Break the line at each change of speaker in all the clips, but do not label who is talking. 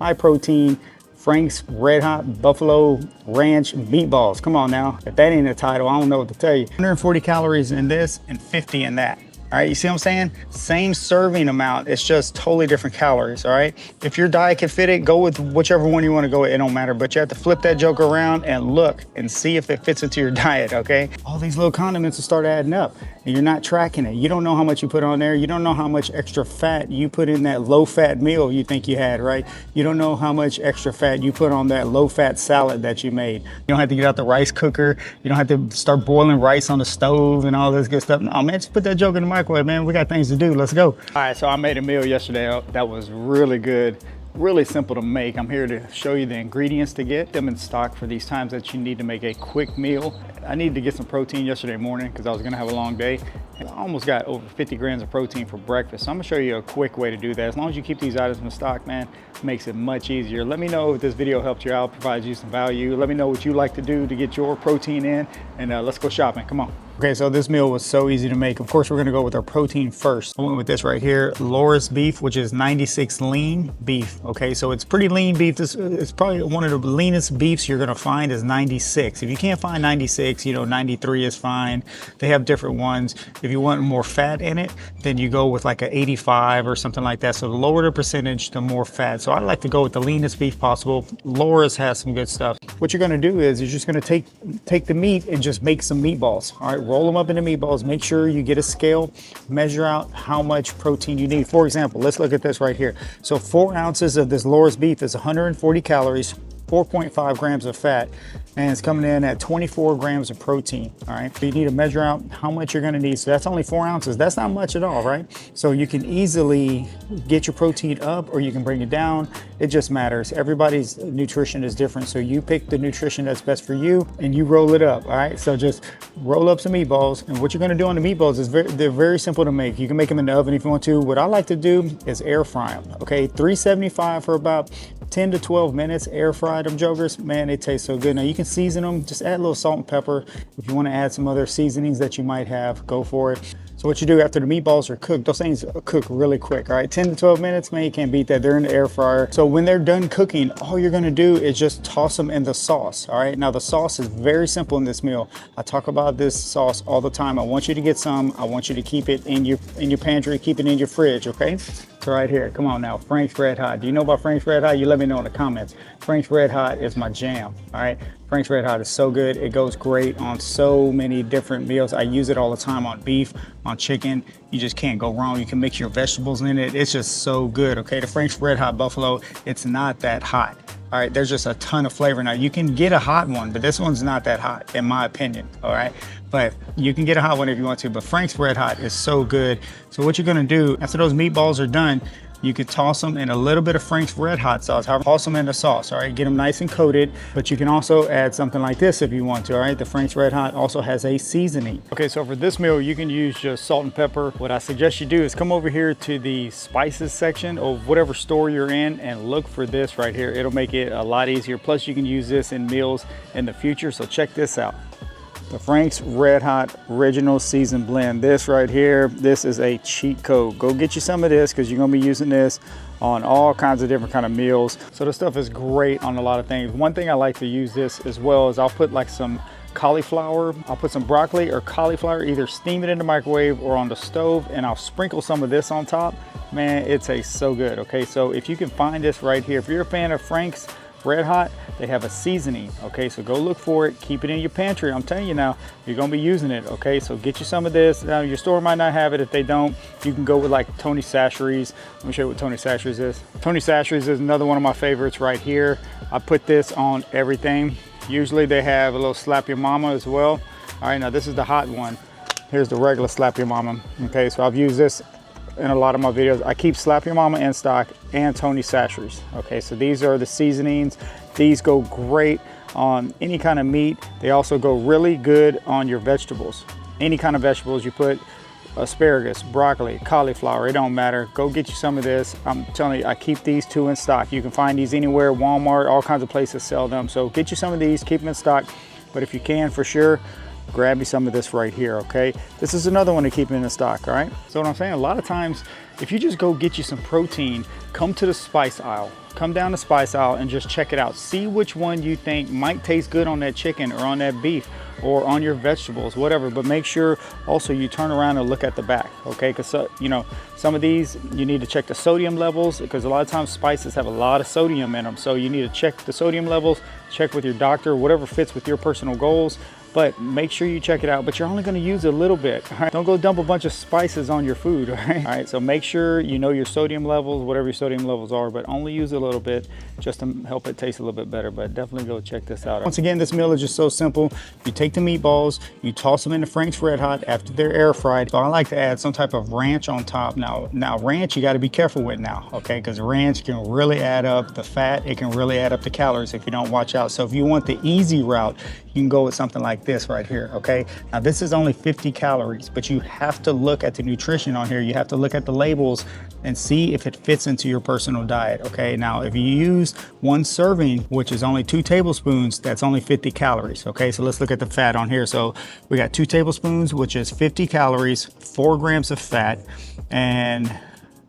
high protein Frank's Red Hot Buffalo Ranch Meatballs. Come on now, if that ain't a title, I don't know what to tell you. 140 calories in this and 50 in that. All right, you see what I'm saying? Same serving amount, it's just totally different calories, all right? If your diet can fit it, go with whichever one you wanna go with, it don't matter, but you have to flip that joker around and look and see if it fits into your diet, okay? All these little condiments will start adding up and you're not tracking it. You don't know how much you put on there. You don't know how much extra fat you put in that low fat meal you think you had, right? You don't know how much extra fat you put on that low fat salad that you made. You don't have to get out the rice cooker. You don't have to start boiling rice on the stove and all this good stuff. No, man, just put that joker in the microwave, man. We got things to do. Let's go. All right, so I made a meal yesterday that was really good, really simple to make. I'm here to show you the ingredients to get them in stock for these times that you need to make a quick meal. I needed to get some protein yesterday morning because I was gonna have a long day. I almost got over 50 grams of protein for breakfast. So I'm gonna show you a quick way to do that. As long as you keep these items in stock, man, it makes it much easier. Let me know if this video helped you out, provides you some value. Let me know what you like to do to get your protein in, and let's go shopping, come on. Okay, so this meal was so easy to make. Of course, we're gonna go with our protein first. I went with this right here, Laura's beef, which is 96 lean beef. Okay, so it's pretty lean beef. This is probably one of the leanest beefs you're gonna find is 96. If you can't find 96, you know, 93 is fine. They have different ones. If you want more fat in it, then you go with like a 85 or something like that. So the lower the percentage, the more fat. So I like to go with the leanest beef possible. Laura's has some good stuff. What you're gonna do is you're just gonna take the meat and just make some meatballs. All right, roll them up into meatballs. Make sure you get a scale, measure out how much protein you need. For example, let's look at this right here. So 4 ounces of this Laura's beef is 140 calories, 4.5 grams of fat, and it's coming in at 24 grams of protein. All right, so you need to measure out how much you're gonna need. So that's only 4 ounces. That's not much at all, right? So you can easily get your protein up or you can bring it down. It just matters. Everybody's nutrition is different. So you pick the nutrition that's best for you and you roll it up, all right? So just roll up some meatballs. And what you're gonna do on the meatballs is they're very simple to make. You can make them in the oven if you want to. What I like to do is air fry them, okay? 375 for about 10 to 12 minutes, air fry them jokers. Man, they taste so good. Now you can season them, just add a little salt and pepper. If you want to add some other seasonings that you might have, go for it. So what you do after the meatballs are cooked, those things cook really quick, all right? 10 to 12 minutes, man, you can't beat that. They're in the air fryer. So when they're done cooking, all you're gonna do is just toss them in the sauce, all right? Now the sauce is very simple in this meal. I talk about this sauce all the time. I want you to get some. I want you to keep it in your pantry, keep it in your fridge, okay? So right here, come on now, Frank's Red Hot. Do you know about Frank's Red Hot? You let me know in the comments. Frank's Red Hot is my jam, all right? Frank's Red Hot is so good. It goes great on so many different meals. I use it all the time on beef, on chicken. You just can't go wrong. You can mix your vegetables in it. It's just so good, okay? The Frank's Red Hot Buffalo, it's not that hot. All right, there's just a ton of flavor. Now you can get a hot one, but this one's not that hot in my opinion, all right? But you can get a hot one if you want to, but Frank's Red Hot is so good. So what you're gonna do, after those meatballs are done, you could toss them in a little bit of Frank's Red Hot sauce. Toss them in the sauce, all right? Get them nice and coated, but you can also add something like this if you want to, all right? The Frank's Red Hot also has a seasoning. Okay, so for this meal, you can use just salt and pepper. What I suggest you do is come over here to the spices section of whatever store you're in and look for this right here. It'll make it a lot easier. Plus, you can use this in meals in the future, so check this out. The Frank's Red Hot Original Season Blend. This right here, this is a cheat code. Go get you some of this because you're gonna be using this on all kinds of different kind of meals. So this stuff is great on a lot of things. One thing I like to use this as well is I'll put like some cauliflower, I'll put some broccoli or cauliflower, either steam it in the microwave or on the stove, and I'll sprinkle some of this on top. Man, it tastes so good, okay? So if you can find this right here, if you're a fan of Frank's Red Hot, they have a seasoning, okay? So go look for it, keep it in your pantry. I'm telling you now, you're gonna be using it, okay? So get you some of this. Now your store might not have it. If they don't, you can go with like Tony Chachere's. Let me show you what Tony Chachere's is. Tony Chachere's is another one of my favorites right here. I put this on everything. Usually they have a little Slap Your Mama as well. All right, now this is the hot one. Here's the regular Slap Your Mama, okay? So I've used this in a lot of my videos. I keep Slap Your Mama in stock and Tony Chachere's. Okay, so these are the seasonings. These go great on any kind of meat. They also go really good on your vegetables. Any kind of vegetables you put, asparagus, broccoli, cauliflower, it don't matter. Go get you some of this. I'm telling you, I keep these two in stock. You can find these anywhere, Walmart, all kinds of places sell them. So get you some of these, keep them in stock. But if you can, for sure, grab me some of this right here, okay? This is another one to keep in the stock, all right? So what I'm saying, a lot of times if you just go get you some protein, come to the spice aisle. Come down the spice aisle and just check it out. See which one you think might taste good on that chicken or on that beef or on your vegetables, whatever. But make sure also you turn around and look at the back, okay? Because you know, some of these you need to check the sodium levels, because a lot of times spices have a lot of sodium in them. So you need to check the sodium levels, check with your doctor, whatever fits with your personal goals. But make sure you check it out, but you're only gonna use a little bit, all right? Don't go dump a bunch of spices on your food, all right? All right, so make sure you know your sodium levels, whatever your sodium levels are, but only use a little bit just to help it taste a little bit better. But definitely go check this out. Once again, this meal is just so simple. You take the meatballs, you toss them into Frank's RedHot after they're air fried. So I like to add some type of ranch on top. Now ranch, you gotta be careful with now, okay? Because ranch can really add up the fat. It can really add up the calories if you don't watch out. So if you want the easy route, you can go with something like this right here, okay? Now this is only 50 calories, but you have to look at the nutrition on here. You have to look at the labels and see if it fits into your personal diet, okay? Now, if you use one serving, which is only 2 tablespoons, that's only 50 calories, okay? So let's look at the fat on here. So we got 2 tablespoons, which is 50 calories, 4 grams of fat, and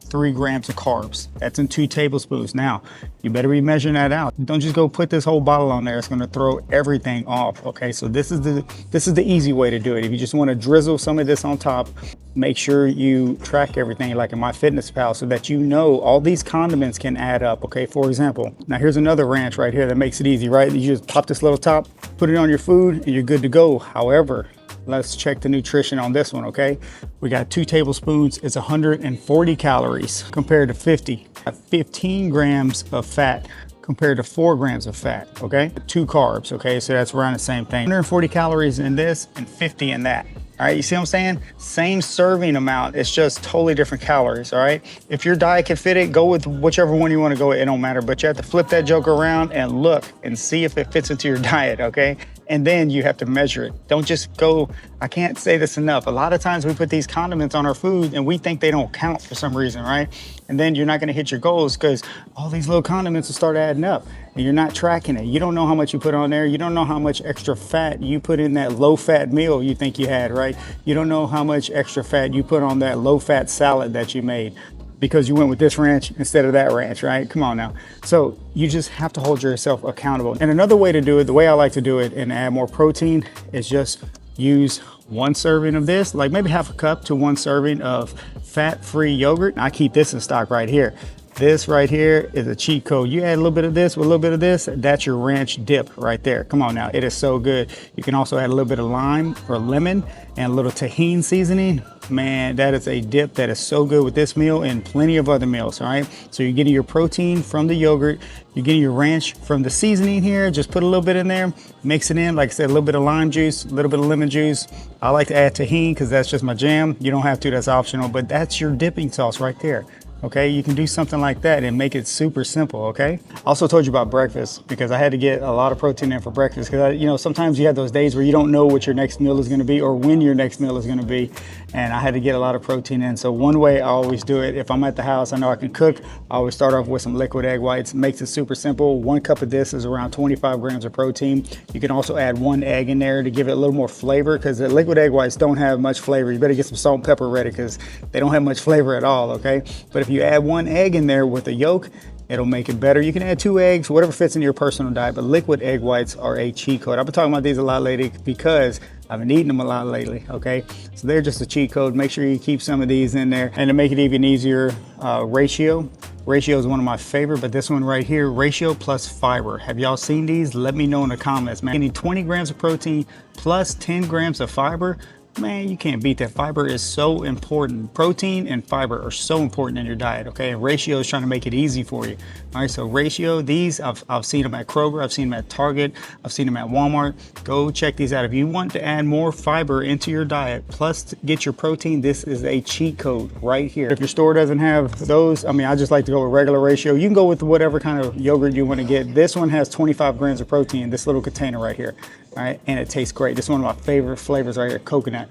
3 grams of carbs. That's in 2 tablespoons. Now, you better be measuring that out. Don't just go put this whole bottle on there. It's gonna throw everything off, okay? So this is the easy way to do it. If you just wanna drizzle some of this on top, make sure you track everything like in MyFitnessPal so that you know all these condiments can add up, okay? For example, now here's another ranch right here that makes it easy, right? You just pop this little top, put it on your food, and you're good to go. However, let's check the nutrition on this one, okay? We got 2 tablespoons, it's 140 calories compared to 50. 15 grams of fat compared to 4 grams of fat, okay? 2 carbs, okay? So that's around the same thing. 140 calories in this and 50 in that. All right, you see what I'm saying? Same serving amount, it's just totally different calories, all right? If your diet can fit it, go with whichever one you wanna go with, it don't matter, but you have to flip that joker around and look and see if it fits into your diet, okay? And then you have to measure it. Don't just go, I can't say this enough. A lot of times we put these condiments on our food and we think they don't count for some reason, right? And then you're not gonna hit your goals because all these little condiments will start adding up and you're not tracking it. You don't know how much you put on there. You don't know how much extra fat you put in that low fat meal you think you had, right? You don't know how much extra fat you put on that low fat salad that you made because you went with this ranch instead of that ranch, right? Come on now. So you just have to hold yourself accountable. And another way to do it, the way I like to do it and add more protein is just use 1 serving of this, like maybe half a cup to 1 serving of fat-free yogurt. I keep this in stock right here. This right here is a cheat code. You add a little bit of this with a little bit of this, that's your ranch dip right there. Come on now, it is so good. You can also add a little bit of lime or lemon and a little tahini seasoning. Man, that is a dip that is so good with this meal and plenty of other meals, all right? So you're getting your protein from the yogurt, you're getting your ranch from the seasoning here. Just put a little bit in there, mix it in. Like I said, a little bit of lime juice, a little bit of lemon juice. I like to add tahini because that's just my jam. You don't have to, that's optional, but that's your dipping sauce right there. Okay, you can do something like that and make it super simple, okay? I also told you about breakfast because I had to get a lot of protein in for breakfast because, you know, sometimes you have those days where you don't know what your next meal is gonna be or when your next meal is gonna be. And I had to get a lot of protein in. So one way I always do it, if I'm at the house, I know I can cook, I always start off with some liquid egg whites. It makes it super simple. 1 cup of this is around 25 grams of protein. You can also add 1 egg in there to give it a little more flavor because the liquid egg whites don't have much flavor. You better get some salt and pepper ready because they don't have much flavor at all, okay? But if you add 1 egg in there with a yolk, it'll make it better. You can add 2 eggs, whatever fits in your personal diet, but liquid egg whites are a cheat code. I've been talking about these a lot lately because I've been eating them a lot lately, okay? So they're just a cheat code. Make sure you keep some of these in there. And to make it even easier, ratio. Ratio is one of my favorite, but this one right here, ratio plus fiber. Have y'all seen these? Let me know in the comments, man. Getting 20 grams of protein plus 10 grams of fiber, man, you can't beat that. Fiber is so important. Protein and fiber are so important in your diet, okay? And ratio is trying to make it easy for you. All right, so ratio, these, I've seen them at Kroger, I've seen them at Target, I've seen them at Walmart. Go check these out. If you want to add more fiber into your diet, plus to get your protein, this is a cheat code right here. If your store doesn't have those, I mean, I just like to go with regular ratio. You can go with whatever kind of yogurt you want to get. This one has 25 grams of protein, this little container right here. All right, and it tastes great. This is one of my favorite flavors right here, coconut.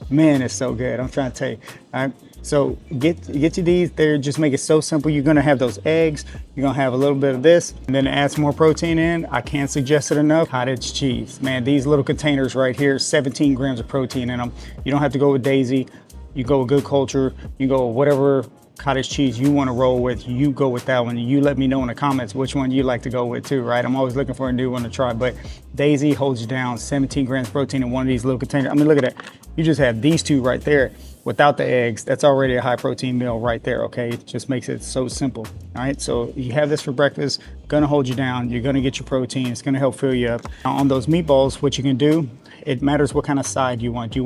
Man, it's so good. I'm trying to tell you. All right, so get you these. They just make it so simple. You're gonna have those eggs. You're gonna have a little bit of this, and then add some more protein in. I can't suggest it enough. Cottage cheese, man. These little containers right here, 17 grams of protein in them. You don't have to go with Daisy. You go with Good Culture. You go with whatever cottage cheese you want to roll with, you go with that one. You let me know in the comments which one you like to go with too, right? I'm always looking for a new one to try, but Daisy holds you down 17 grams protein in one of these little containers. I mean, look at that. You just have these two right there without the eggs. That's already a high protein meal right there, okay? It just makes it so simple, all right? So you have this for breakfast, gonna hold you down. You're gonna get your protein. It's gonna help fill you up. Now, on those meatballs, what you can do, it matters what kind of side you want. You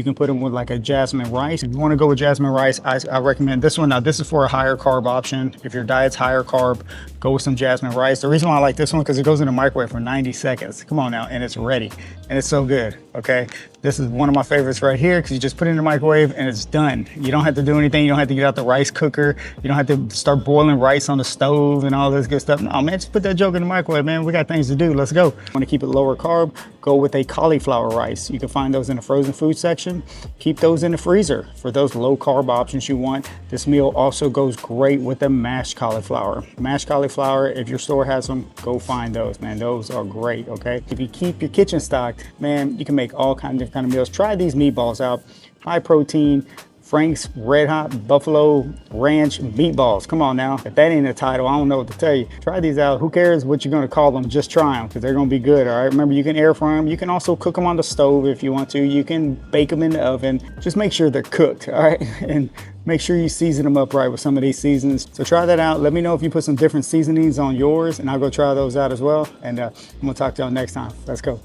can put them with like a jasmine rice. If you want to go with jasmine rice, I recommend this one. Now this is for a higher carb option. If your diet's higher carb, go with some jasmine rice. The reason why I like this one, because it goes in the microwave for 90 seconds. Come on now, and it's ready. And it's so good, okay? This is one of my favorites right here, because you just put it in the microwave and it's done. You don't have to do anything. You don't have to get out the rice cooker. You don't have to start boiling rice on the stove and all this good stuff. No, man, just put that joke in the microwave, man. We got things to do. Let's go. Want to keep it lower carb? Go with a cauliflower rice. You can find those in the frozen food section. Keep those in the freezer for those low carb options you want. This meal also goes great with the mashed cauliflower. Mashed cauliflower, if your store has them, go find those, man. Those are great, okay? If you keep your kitchen stocked, man, you can make all kinds of different meals. Try these meatballs out. High protein, Frank's RedHot Buffalo Ranch Meatballs. Come on now. If that ain't a title, I don't know what to tell you. Try these out. Who cares what you're gonna call them? Just try them, because they're gonna be good, all right? Remember, you can air fry them. You can also cook them on the stove if you want to. You can bake them in the oven. Just make sure they're cooked, all right? And make sure you season them up right with some of these seasonings. So try that out. Let me know if you put some different seasonings on yours, and I'll go try those out as well. And I'm gonna talk to y'all next time. Let's go.